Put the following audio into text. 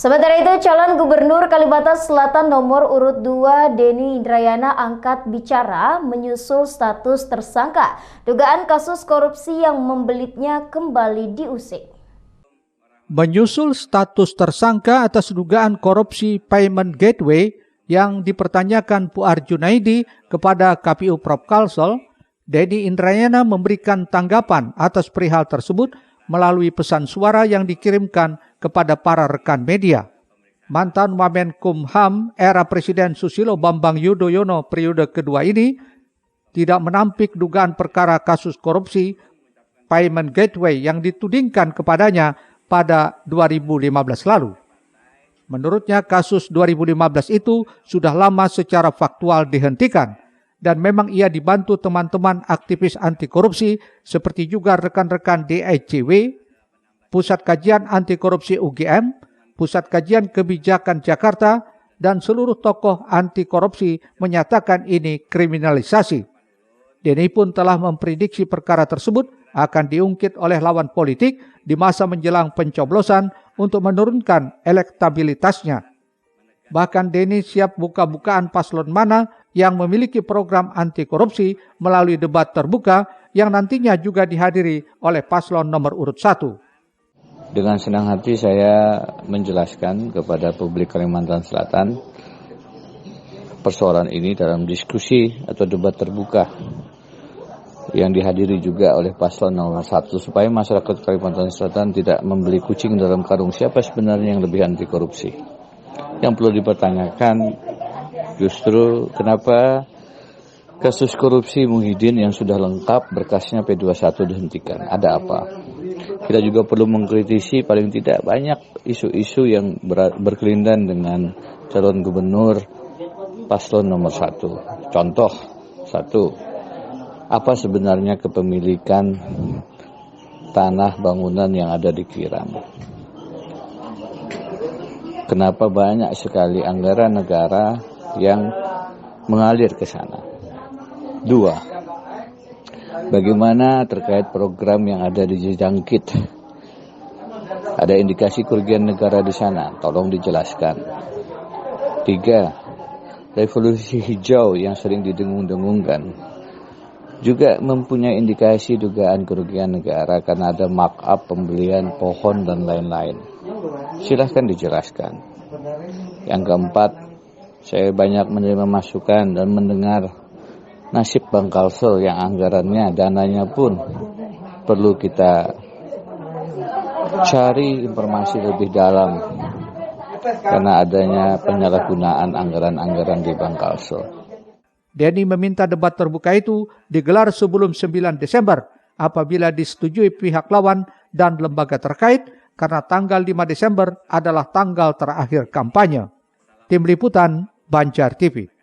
Sementara itu, calon gubernur Kalimantan Selatan nomor urut 2 Denny Indrayana angkat bicara menyusul status tersangka dugaan kasus korupsi yang membelitnya kembali diusik. Menyusul status tersangka atas dugaan korupsi payment gateway yang dipertanyakan Puar Junaidi kepada KPU Prop Kalsel, Denny Indrayana memberikan tanggapan atas perihal tersebut melalui pesan suara yang dikirimkan kepada para rekan media. Mantan Wamenkumham era Presiden Susilo Bambang Yudhoyono periode kedua ini tidak menampik dugaan perkara kasus korupsi payment gateway yang ditudingkan kepadanya pada 2015 lalu. Menurutnya kasus 2015 itu sudah lama secara faktual dihentikan dan memang ia dibantu teman-teman aktivis anti korupsi seperti juga rekan-rekan DICW, Pusat Kajian Anti Korupsi UGM, Pusat Kajian Kebijakan Jakarta, dan seluruh tokoh anti korupsi menyatakan ini kriminalisasi. Denny pun telah memprediksi perkara tersebut akan diungkit oleh lawan politik di masa menjelang pencoblosan untuk menurunkan elektabilitasnya. Bahkan Denny siap buka-bukaan paslon mana yang memiliki program anti korupsi melalui debat terbuka yang nantinya juga dihadiri oleh paslon nomor urut 1. Dengan senang hati saya menjelaskan kepada publik Kalimantan Selatan persoalan ini dalam diskusi atau debat terbuka yang dihadiri juga oleh paslon nomor 1 supaya masyarakat Kalimantan Selatan tidak membeli kucing dalam karung siapa sebenarnya yang lebih anti korupsi. Yang perlu dipertanyakan justru kenapa kasus korupsi Muhyiddin yang sudah lengkap berkasnya P21 dihentikan. Ada apa? Kita juga perlu mengkritisi paling tidak banyak isu-isu yang berkelindan dengan calon gubernur paslon nomor 1. Contoh 1, apa sebenarnya kepemilikan tanah bangunan yang ada di Kiram? Kenapa banyak sekali anggaran negara yang mengalir ke sana? 2, bagaimana terkait program yang ada di Jangkit? Ada indikasi kerugian negara di sana, tolong dijelaskan. 3, revolusi hijau yang sering didengung-dengungkan juga mempunyai indikasi dugaan kerugian negara karena ada markup pembelian pohon dan lain-lain. Silahkan dijelaskan. Yang keempat, saya banyak menerima masukan dan mendengar nasib Bank Kalsel yang anggarannya, dananya pun perlu kita cari informasi lebih dalam karena adanya penyalahgunaan anggaran-anggaran di Bank Kalsel. Denny meminta debat terbuka itu digelar sebelum 9 Desember apabila disetujui pihak lawan dan lembaga terkait karena tanggal 5 Desember adalah tanggal terakhir kampanye. Tim Liputan, Banjar TV.